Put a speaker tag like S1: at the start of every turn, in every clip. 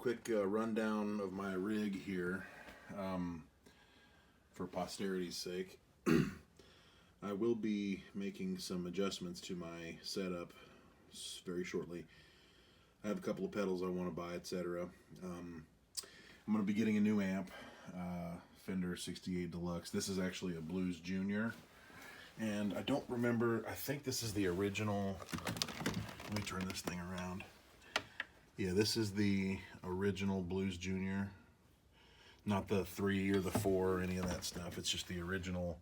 S1: quick rundown of my rig here for posterity's sake. I will be making some adjustments to my setup very shortly. I have a couple of pedals I want to buy, etc. I'm going to be getting a new amp, Fender 68 Deluxe. This is actually a Blues Junior, and I don't remember, I think this is the original. Let me turn this thing around. Yeah, this is the original Blues Junior, not the 3 or the 4 or any of that stuff. It's just the original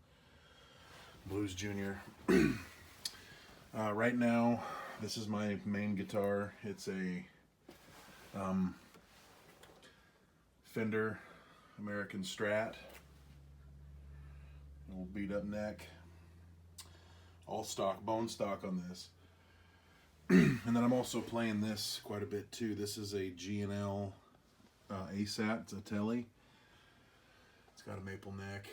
S1: Blues Junior. Right now, this is my main guitar. It's a Fender American Strat, little beat up neck, all stock, bone stock on this. And then I'm also playing this quite a bit too. This is a G&L ASAT. It's a Telly. It's got a maple neck.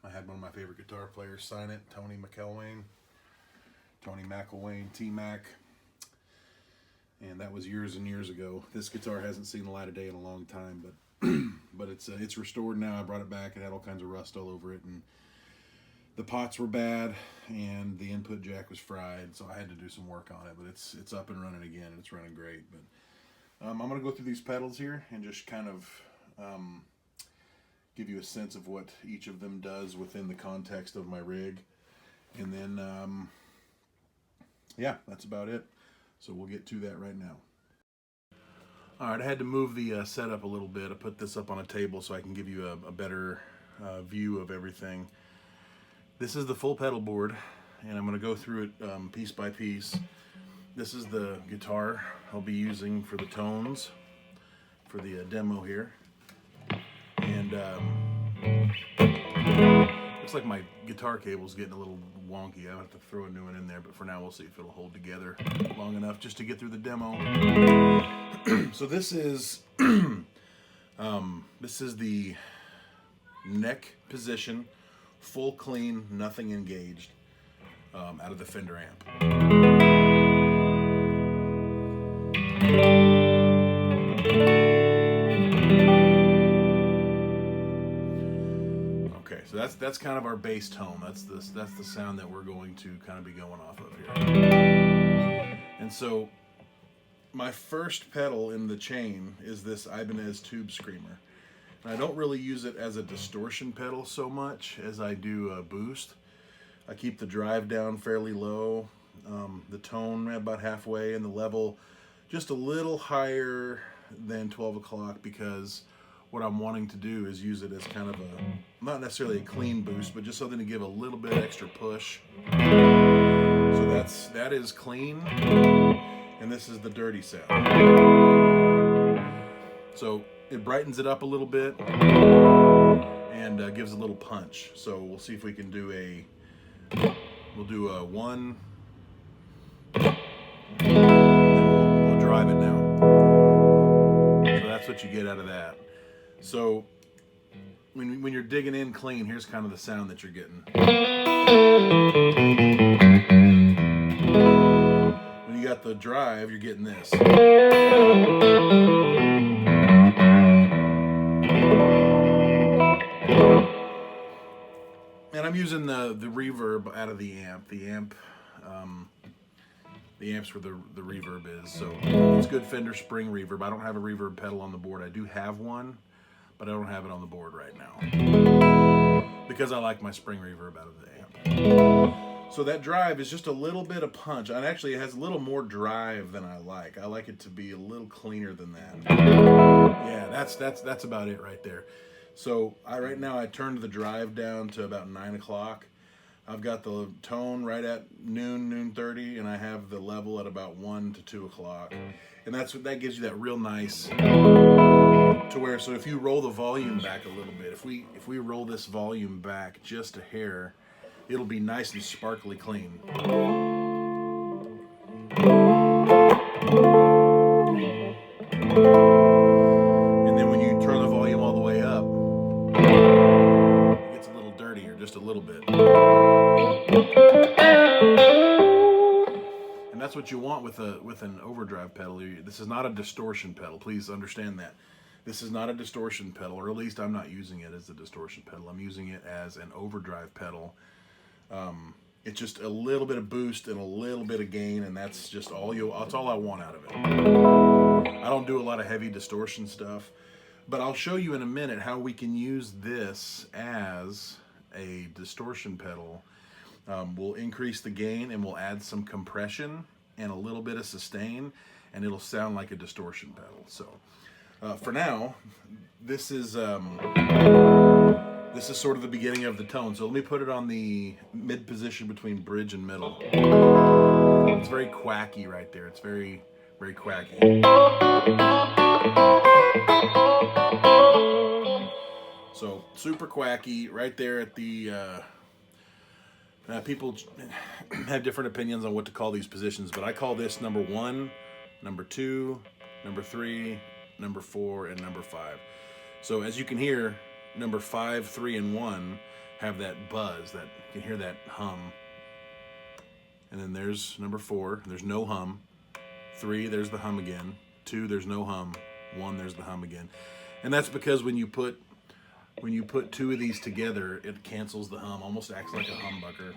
S1: I had one of my favorite guitar players sign it, Tony McElwain, T-Mac. And that was years and years ago. This guitar hasn't seen the light of day in a long time, but it's restored now. I brought it back. It had all kinds of rust all over it, and the pots were bad, and the input jack was fried, so I had to do some work on it. But it's up and running again, and it's running great. But I'm going to go through these pedals here and just kind of give you a sense of what each of them does within the context of my rig. And then, yeah, that's about it. So we'll get to that right now. All right, I had to move the setup a little bit. I put this up on a table so I can give you a better view of everything. This is the full pedal board, and I'm going to go through it piece by piece. This is the guitar I'll be using for the tones for the demo here. And looks like my guitar cable's getting a little wonky. I'll have to throw a new one in there, but for now we'll see if it'll hold together long enough just to get through the demo. So this is the neck position, full clean, nothing engaged, out of the Fender amp. Okay, so that's kind of our bass tone. That's the sound that we're going to kind of be going off of here. And so my first pedal in the chain is this Ibanez Tube Screamer. And I don't really use it as a distortion pedal so much as I do a boost. I keep the drive down fairly low, the tone about halfway, and the level just a little higher than 12 o'clock, because what I'm wanting to do is use it as kind of a, not necessarily a clean boost, but just something to give a little bit extra push. So that is clean, and this is the dirty sound. So it brightens it up a little bit and gives a little punch. So we'll see if we can do we'll do a 1, and we'll drive it now. So that's what you get out of that. So when you're digging in clean, here's kind of the sound that you're getting. When you got the drive, you're getting this. And I'm using the reverb out of the amp. The amp's where the reverb is. So it's good Fender Spring reverb. I don't have a reverb pedal on the board. I do have one, but I don't have it on the board right now because I like my spring reverb out of the amp. So that drive is just a little bit of punch. And actually it has a little more drive than I like. I like it to be a little cleaner than that. Yeah, that's about it right there. So right now I turned the drive down to about 9 o'clock. I've got the tone right at noon 30, and I have the level at about 1 to 2 o'clock. And that gives you that real nice to where, so if you roll the volume back a little bit, if we roll this volume back just a hair, it'll be nice and sparkly clean. And then when you turn the volume all the way up, it gets a little dirtier, just a little bit. And that's what you want with an overdrive pedal. This is not a distortion pedal. Please understand that. This is not a distortion pedal, or at least I'm not using it as a distortion pedal. I'm using it as an overdrive pedal. It's just a little bit of boost and a little bit of gain, and that's just that's all I want out of it. I don't do a lot of heavy distortion stuff, but I'll show you in a minute how we can use this as a distortion pedal. We'll increase the gain and we'll add some compression and a little bit of sustain, and it'll sound like a distortion pedal. So for now, this is sort of the beginning of the tone. So let me put it on the mid position between bridge and middle. It's very quacky right there. It's very, very quacky. So super quacky right there at the... people have different opinions on what to call these positions, but I call this number 1, number 2, number 3, number 4, and number 5. So as you can hear, number 5, 3, and 1 have that buzz, that you can hear that hum. And then there's number 4, there's no hum. 3, there's the hum again. 2, there's no hum. 1, there's the hum again. And that's because when you put 2 of these together, it cancels the hum, almost acts like a humbucker.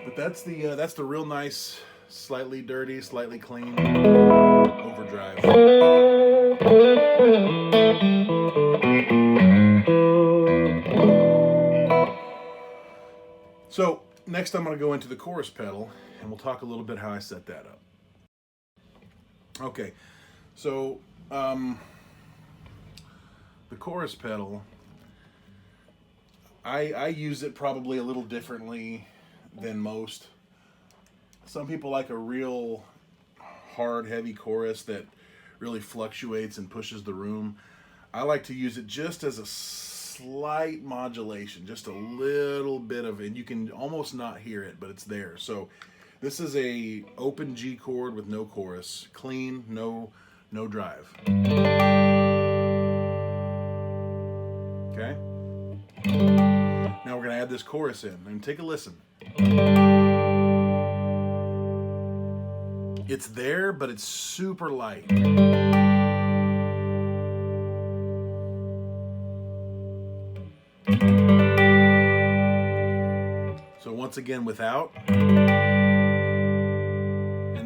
S1: But that's the real nice, slightly dirty, slightly clean overdrive. So next I'm going to go into the chorus pedal, and we'll talk a little bit how I set that up. Okay, so the chorus pedal, I use it probably a little differently than most. Some people like a real hard, heavy chorus that really fluctuates and pushes the room. I like to use it just as a slight modulation, just a little bit of, and you can almost not hear it, but it's there. So this is a open G chord with no chorus, clean, no drive. Okay? Now we're going to add this chorus in, and take a listen. It's there, but it's super light. So once again, without, and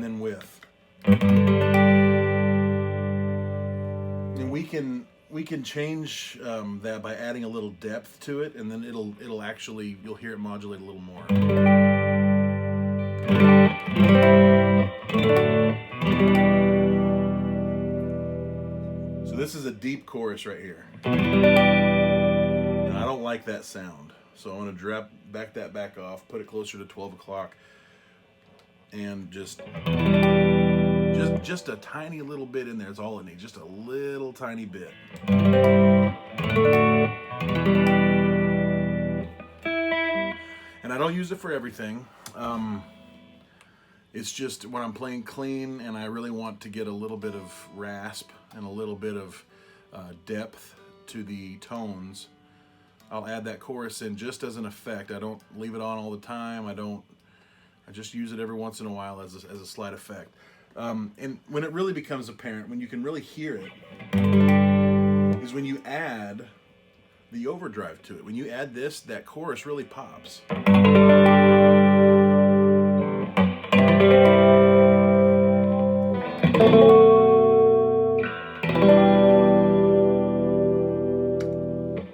S1: then with. And we can change that by adding a little depth to it, and then it'll actually, you'll hear it modulate a little more. So this is a deep chorus right here. And I don't like that sound. So I'm going to back that back off, put it closer to 12 o'clock, and just a tiny little bit in there is all it needs, just a little tiny bit. And I don't use it for everything. It's just when I'm playing clean and I really want to get a little bit of rasp and a little bit of depth to the tones, I'll add that chorus in just as an effect. I don't leave it on all the time. I just use it every once in a while as a slight effect. And when it really becomes apparent, when you can really hear it, is when you add the overdrive to it. When you add this, that chorus really pops.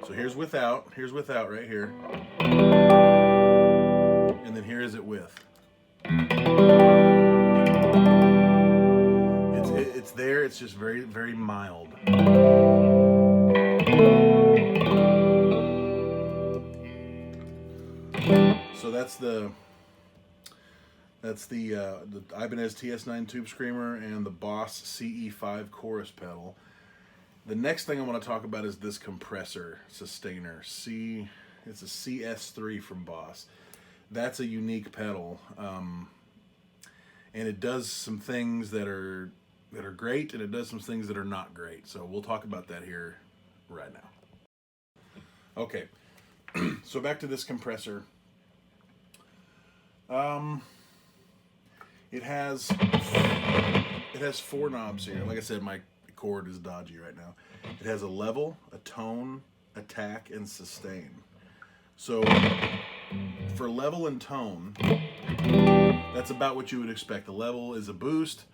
S1: So here's without right here. And then here is it with. It's there, it's just very, very mild. So that's the Ibanez TS9 Tube Screamer and the Boss CE5 chorus pedal. The next thing I want to talk about is this compressor sustainer. It's a CS3 from Boss. That's a unique pedal, and it does some things that are great, and it does some things that are not great. So we'll talk about that here right now. Okay, so back to this compressor. It has 4 knobs here. Like I said, my cord is dodgy right now. It has a level, a tone, attack, and sustain. So for level and tone, that's about what you would expect. The level is a boost.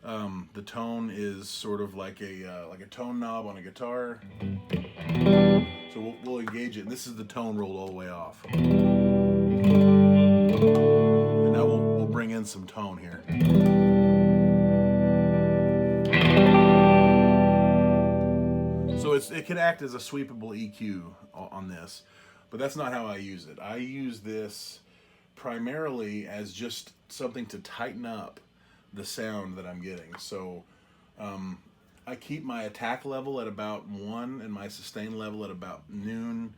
S1: The tone is sort of like a tone knob on a guitar. So we'll engage it. And this is the tone rolled all the way off. And now we'll bring in some tone here. So it can act as a sweepable EQ on this, but that's not how I use it. I use this primarily as just something to tighten up the sound that I'm getting. So I keep my attack level at about 1 and my sustain level at about noon.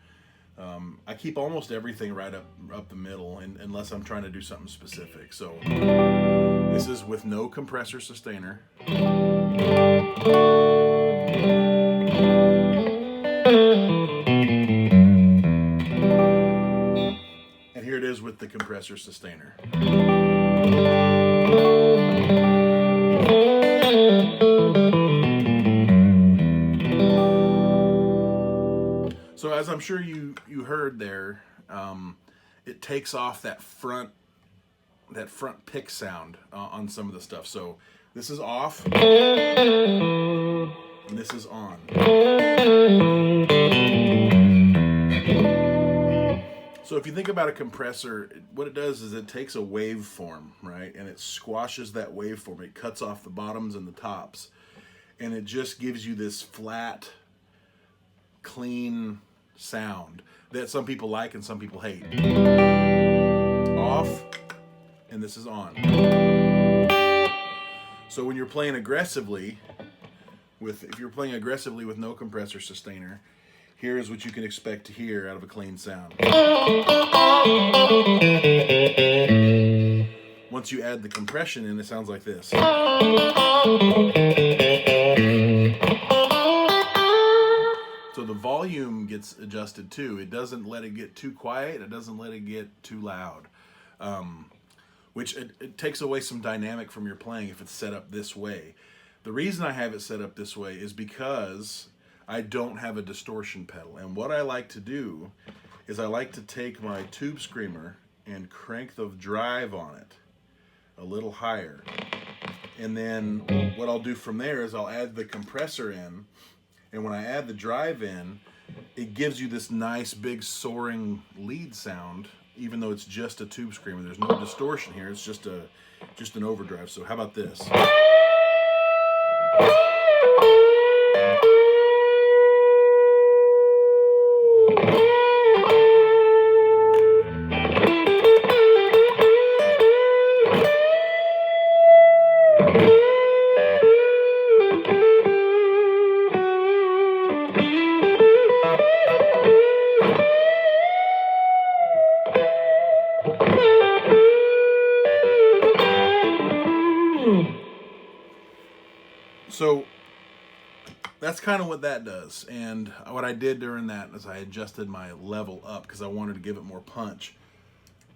S1: I keep almost everything right up the middle, unless I'm trying to do something specific. So this is with no compressor sustainer. And here it is with the compressor sustainer. So as I'm sure you heard there, it takes off that front pick sound on some of the stuff. So this is off, and this is on. So if you think about a compressor, what it does is it takes a waveform, right? And it squashes that waveform. It cuts off the bottoms and the tops. And it just gives you this flat, clean sound that some people like and some people hate. Off, and this is on. So when you're playing aggressively, if you're playing aggressively with no compressor sustainer, here is what you can expect to hear out of a clean sound. Once you add the compression in, it sounds like this. So the volume gets adjusted too. It doesn't let it get too quiet. It doesn't let it get too loud. Which it takes away some dynamic from your playing if it's set up this way. The reason I have it set up this way is because I don't have a distortion pedal. And what I like to do is I like to take my tube screamer and crank the drive on it a little higher. And then what I'll do from there is I'll add the compressor in. And when I add the drive in, it gives you this nice big soaring lead sound, even though it's just a tube screamer. There's no distortion here. It's just an overdrive. So how about this? So that's kind of what that does. And what I did during that is I adjusted my level up because I wanted to give it more punch.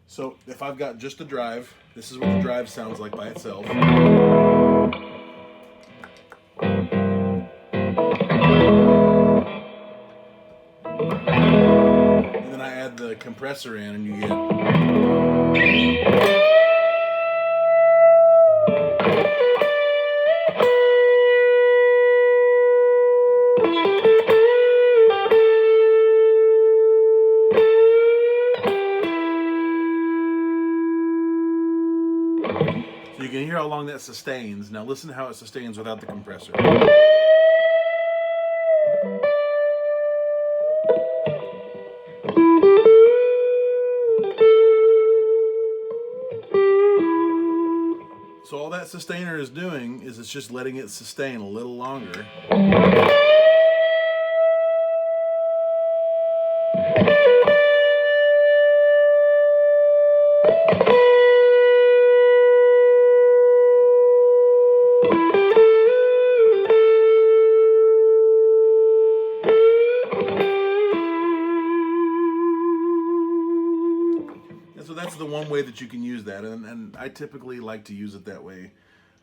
S1: So if I've got just a drive, this is what the drive sounds like by itself. And then I add the compressor in and you get... So you can hear how long that sustains. Now listen to how it sustains without the compressor. So all that sustainer is doing is it's just letting it sustain a little longer. the one way that you can use that, and I typically like to use it that way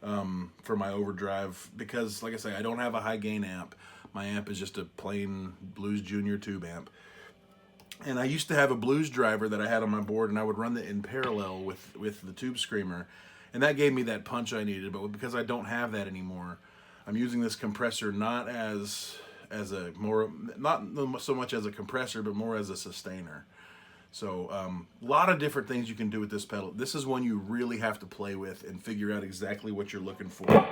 S1: for my overdrive because, like I say, I don't have a high gain amp. My amp is just a plain Blues Junior tube amp. And I used to have a Blues driver that I had on my board, and I would run that in parallel with the Tube Screamer, and that gave me that punch I needed. But because I don't have that anymore, I'm using this compressor not so much as a compressor, but more as a sustainer. So a lot of different things you can do with this pedal. This is one you really have to play with and figure out exactly what you're looking for,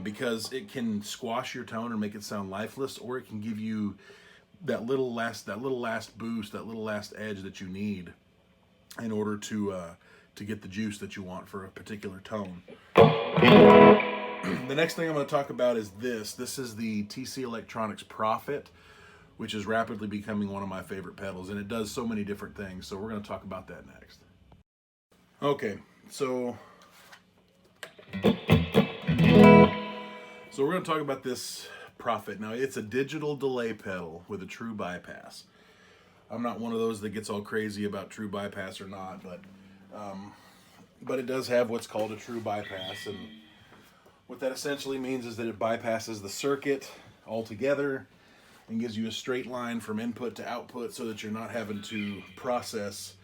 S1: because it can squash your tone or make it sound lifeless, or it can give you that little last boost, that little last edge that you need in order to get the juice that you want for a particular tone. The next thing I'm going to talk about is this. This is the TC Electronics Prophet, which is rapidly becoming one of my favorite pedals, and it does so many different things. So we're going to talk about that next. Okay, so we're going to talk about this Prophet. Now, it's a digital delay pedal with a true bypass. I'm not one of those that gets all crazy about true bypass or not, but it does have what's called a true bypass, and what that essentially means is that it bypasses the circuit altogether and gives you a straight line from input to output so that you're not having to process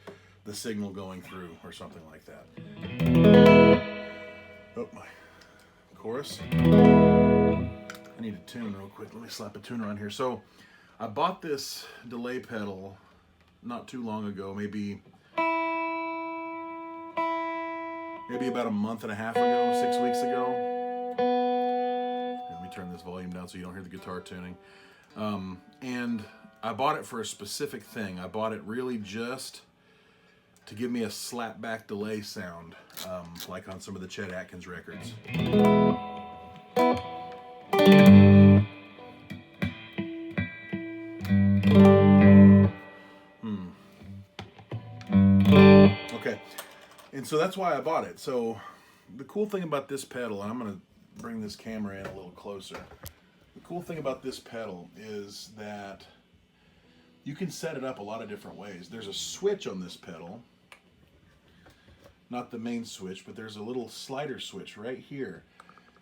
S1: the signal going through or something like that. Oh, my chorus. I need a tune real quick. Let me slap a tuner on here. So I bought this delay pedal not too long ago, maybe about a month and a half ago, 6 weeks ago. Let me turn this volume down so you don't hear the guitar tuning. And I bought it for a specific thing. I bought it really just to give me a slapback delay sound, like on some of the Chet Atkins records. Okay, and so that's why I bought it. So the cool thing about this pedal, and I'm going to bring this camera in a little closer. The cool thing about this pedal is that you can set it up a lot of different ways. There's a switch on this pedal, not the main switch, but there's a little slider switch right here,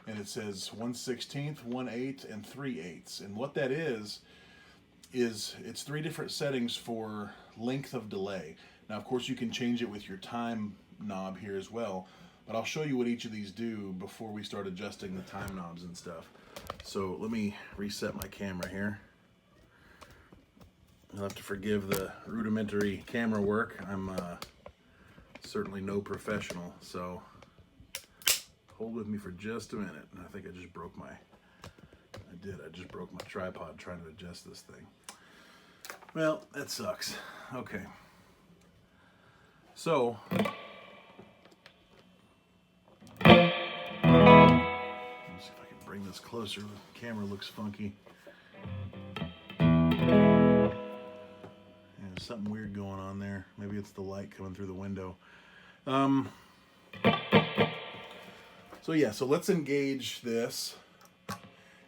S1: and it says 1/16, 1/8, and 3/8. And what that is it's 3 different settings for length of delay. Now, of course, you can change it with your time knob here as well, but I'll show you what each of these do before we start adjusting the time knobs and stuff. So let me reset my camera here. You'll have to forgive the rudimentary camera work. I'm certainly no professional, so hold with me for just a minute. I think I just broke my tripod trying to adjust this thing. Well, that sucks. Okay. So let me see if I can bring this closer. The camera looks funky. Yeah, there's something weird going on there. Maybe it's the light coming through the window. So yeah, so let's engage this.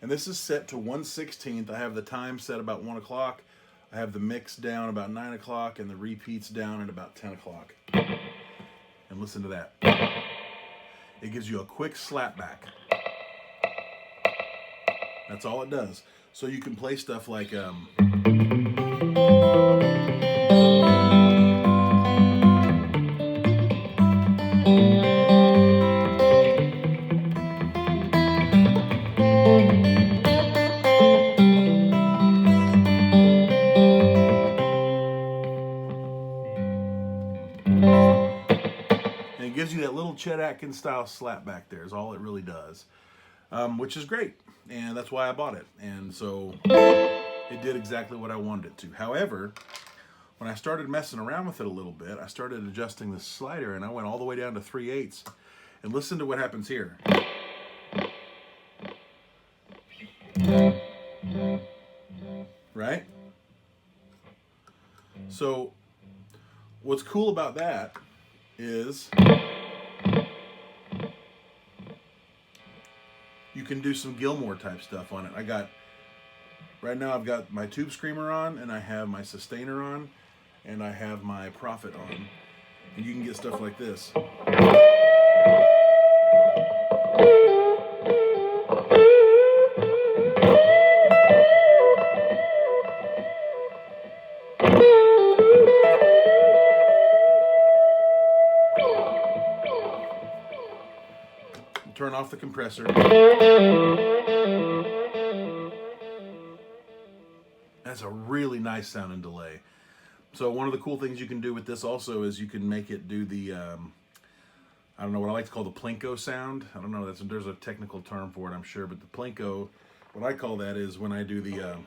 S1: And this is set to 1/16. I have the time set about 1 o'clock. I have the mix down about 9 o'clock and the repeats down at about 10 o'clock. And listen to that. It gives you a quick slapback. That's all it does. So you can play stuff like and it gives you that little Chet Atkins style slap back there is all it really does, which is great, and that's why I bought it. And so it did exactly what I wanted it to. However, when I started messing around with it a little bit, I started adjusting the slider, and I went all the way down to 3/8. And listen to what happens here. Right? So what's cool about that is you can do some Gilmore type stuff on it. Right now I've got my Tube Screamer on, and I have my Sustainer on, and I have my Prophet on. And you can get stuff like this. Turn off the compressor. That's a really nice sound and delay. So one of the cool things you can do with this also is you can make it do the, I don't know what I like to call the plinko sound. I don't know, there's a technical term for it, I'm sure, but the plinko, what I call that is when I do the,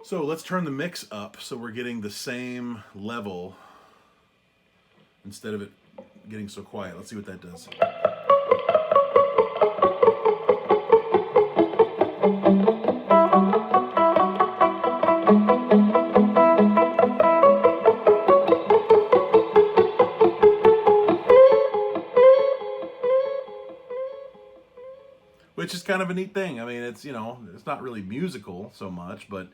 S1: so let's turn the mix up so we're getting the same level instead of it getting so quiet. Let's see what that does. Which is kind of a neat thing. I mean, it's, you know, it's not really musical so much, but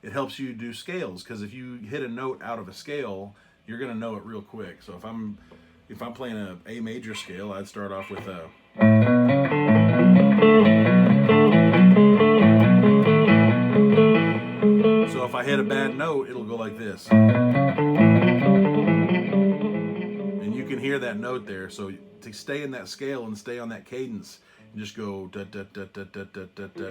S1: it helps you do scales, because if you hit a note out of a scale, you're going to know it real quick. So if I'm playing a A major scale, I'd start off with a, so if I hit a bad note, it'll go like this. And you can hear that note there. So to stay in that scale and stay on that cadence, you just go da da da da da da da da.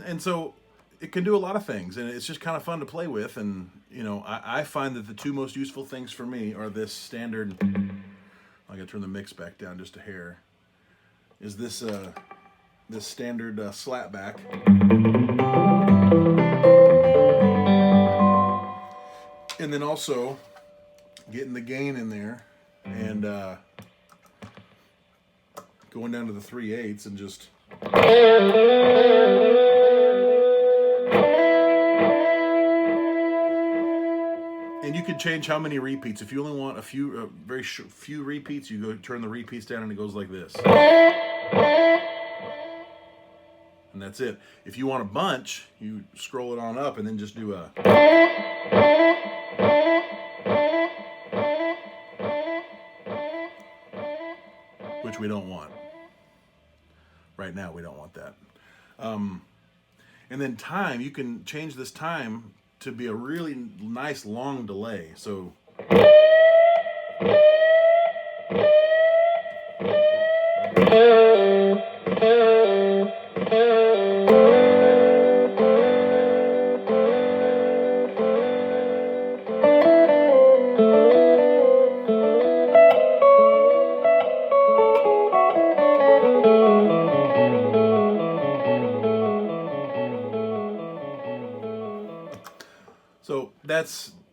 S1: And so it can do a lot of things, and it's just kind of fun to play with. And you know, I find that the two most useful things for me are this standard, I gotta turn the mix back down just a hair, is this this standard slapback, and then also getting the gain in there and going down to the 3/8 and just, and you can change how many repeats. If you only want a few, few repeats, you go turn the repeats down and it goes like this. And that's it. If you want a bunch, you scroll it on up and then just do a, which we don't want. Right now, we don't want that. And then time, you can change this time to be a really nice long delay. So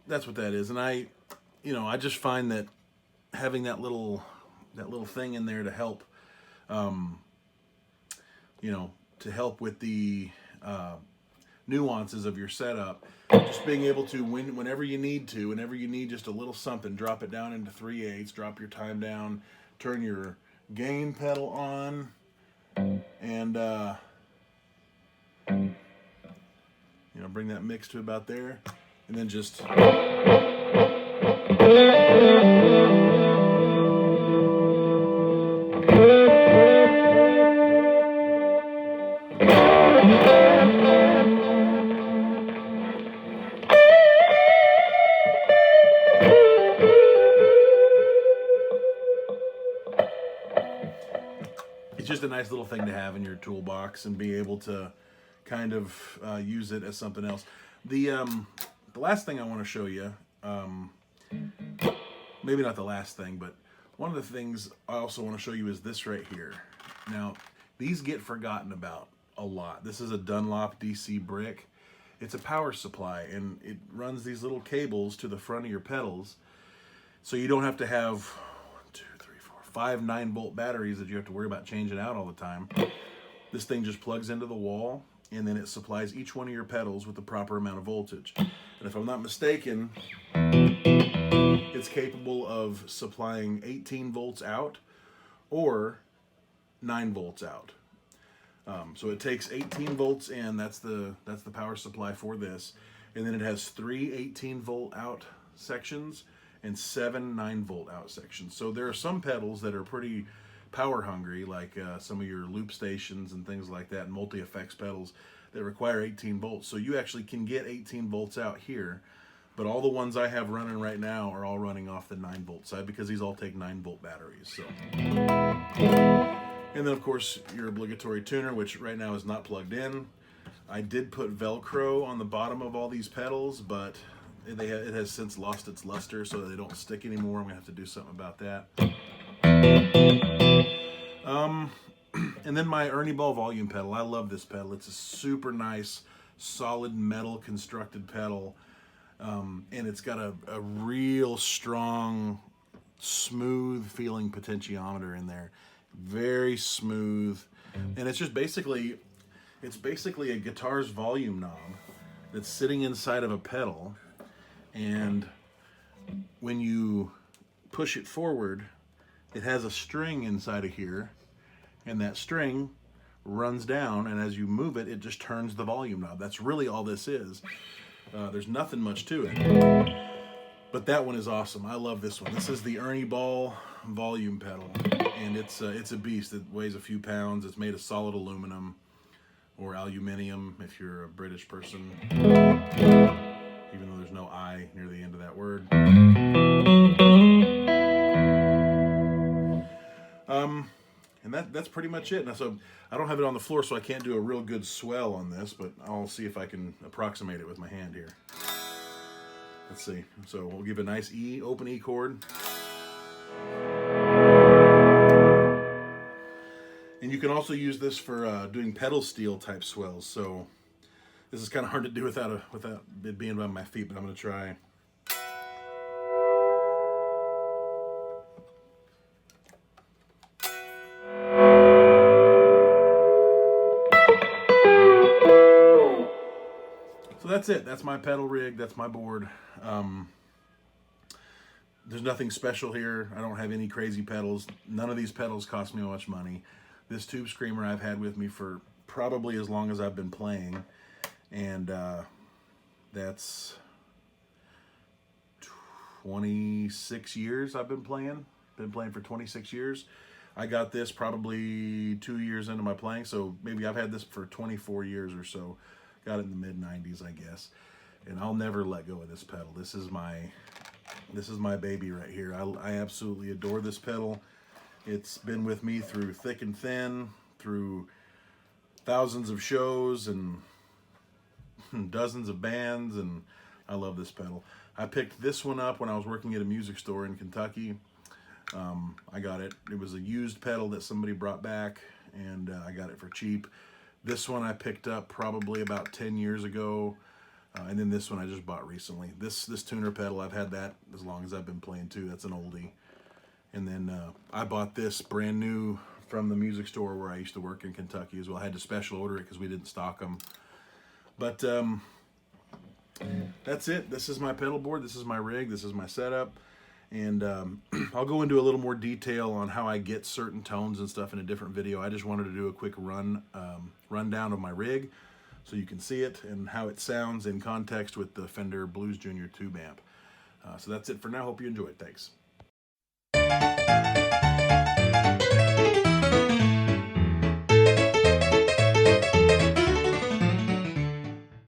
S1: that's what that is. And I just find that having that little thing in there to help, to help with the nuances of your setup, just being able to, whenever you need just a little something, drop it down into 3/8, drop your time down, turn your gain pedal on, and bring that mix to about there. And then just, it's just a nice little thing to have in your toolbox and be able to kind of use it as something else. The last thing I want to show you, maybe not the last thing, but one of the things I also want to show you is this right here. Now, these get forgotten about a lot. This is a Dunlop DC brick, It's a power supply, and it runs these little cables to the front of your pedals, so you don't have to have 1, 2, 3, 4, 5 9-volt batteries that you have to worry about changing out all the time. This thing just plugs into the wall, and then it supplies each one of your pedals with the proper amount of voltage. And if I'm not mistaken, it's capable of supplying 18 volts out or 9 volts out. So it takes 18 volts in, that's the power supply for this. And then it has 3 18-volt out sections and 7 9-volt out sections. So there are some pedals that are pretty power hungry, like some of your loop stations and things like that, and multi-effects pedals that require 18 volts. So you actually can get 18 volts out here, but all the ones I have running right now are all running off the 9-volt side because these all take 9-volt batteries. So, and then of course your obligatory tuner, which right now is not plugged in. I did put Velcro on the bottom of all these pedals, but it has since lost its luster, so they don't stick anymore. I'm gonna have to do something about that. And then my Ernie Ball volume pedal. I love this pedal. It's a super nice, solid metal constructed pedal. And it's got a real strong, smooth feeling potentiometer in there. Very smooth. And it's just basically a guitar's volume knob that's sitting inside of a pedal. And when you push it forward, it has a string inside of here, and that string runs down, and as you move it, it just turns the volume knob. That's really all this is. There's nothing much to it. But that one is awesome. I love this one. This is the Ernie Ball volume pedal, and it's a beast. It weighs a few pounds. It's made of solid aluminum or aluminium if you're a British person, even though there's no I near the end of that word. And that's pretty much it. Now, so I don't have it on the floor, so I can't do a real good swell on this, but I'll see if I can approximate it with my hand here. Let's see. So we'll give a nice E, open E chord. And you can also use this for doing pedal steel type swells. So this is kind of hard to do without it being by my feet, but I'm going to try. So that's it. That's my pedal rig. That's my board. There's nothing special here. I don't have any crazy pedals. None of these pedals cost me much money. This tube screamer I've had with me for probably as long as I've been playing. And that's 26 years I've been playing. Been playing for 26 years. I got this probably 2 years into my playing, so maybe I've had this for 24 years or so. Got it in the mid-90s, I guess. And I'll never let go of this pedal. This is my baby right here. I absolutely adore this pedal. It's been with me through thick and thin, through thousands of shows and dozens of bands, and I love this pedal. I picked this one up when I was working at a music store in Kentucky. I got it. It was a used pedal that somebody brought back, and I got it for cheap. This one I picked up probably about 10 years ago, and then this one I just bought recently. This tuner pedal, I've had that as long as I've been playing too. That's an oldie. And then I bought this brand new from the music store where I used to work in Kentucky as well. I had to special order it because we didn't stock them. But that's it. This is my pedal board. This is my rig. This is my setup. And I'll go into a little more detail on how I get certain tones and stuff in a different video. I just wanted to do a quick rundown of my rig so you can see it and how it sounds in context with the Fender Blues Junior tube amp. So that's it for now. Hope you enjoyed. Thanks.